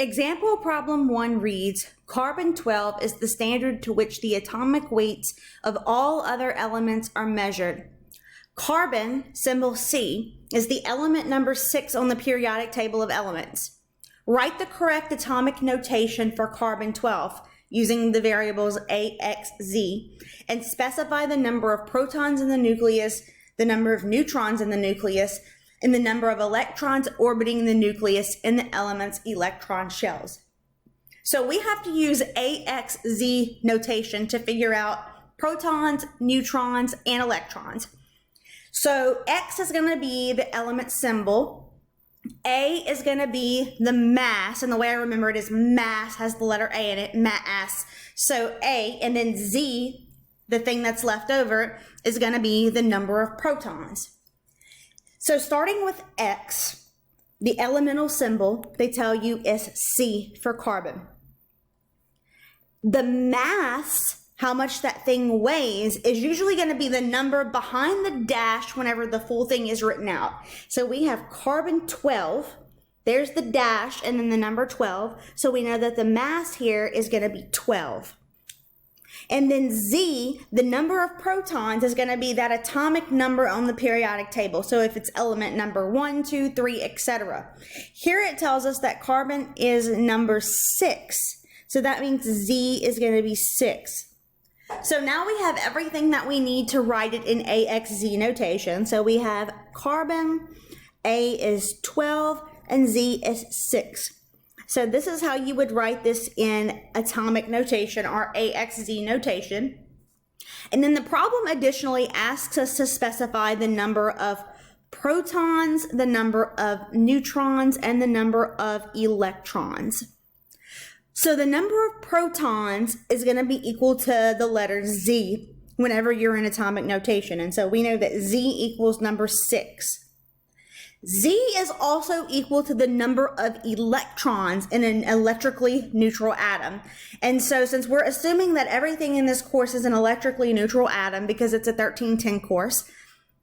Example problem 1 reads, carbon-12 is the standard to which the atomic weights of all other elements are measured. Carbon, symbol C, is the element number 6 on the periodic table of elements. Write the correct atomic notation for carbon-12 using the variables A, X, Z, and specify the number of protons in the nucleus, the number of neutrons in the nucleus, and the number of electrons orbiting the nucleus in the element's electron shells. So we have to use AXZ notation to figure out protons, neutrons, and electrons. So X is going to be the element symbol. A is going to be the mass, and the way I remember it is mass has the letter A in it, mass. So A, and then Z, the thing that's left over, is going to be the number of protons. So starting with X, the elemental symbol, they tell you is C for carbon. The mass, how much that thing weighs, is usually going to be the number behind the dash whenever the full thing is written out. So we have carbon-12, there's the dash and then the number 12. So we know that the mass here is going to be 12. And then Z, the number of protons, is going to be that atomic number on the periodic table. So if it's element number 1, 2, 3, etc. Here it tells us that carbon is number 6. So that means Z is going to be 6. So now we have everything that we need to write it in AXZ notation. So we have carbon, A is 12, and Z is 6. So this is how you would write this in atomic notation or AXZ notation. And then the problem additionally asks us to specify the number of protons, the number of neutrons, and the number of electrons. So the number of protons is going to be equal to the letter Z whenever you're in atomic notation. And so we know that Z equals number 6. Z is also equal to the number of electrons in an electrically neutral atom. And so since we're assuming that everything in this course is an electrically neutral atom because it's a 1310 course,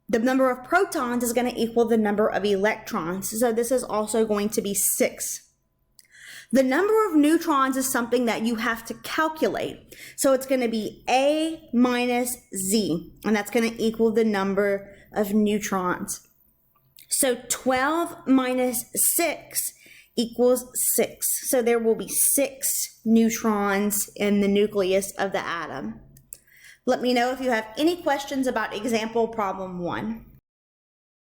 the number of protons is going to equal the number of electrons. So this is also going to be 6. The number of neutrons is something that you have to calculate. So it's going to be A minus Z, and that's going to equal the number of neutrons. So 12 minus 6 equals 6. So there will be 6 neutrons in the nucleus of the atom. Let me know if you have any questions about example problem 1.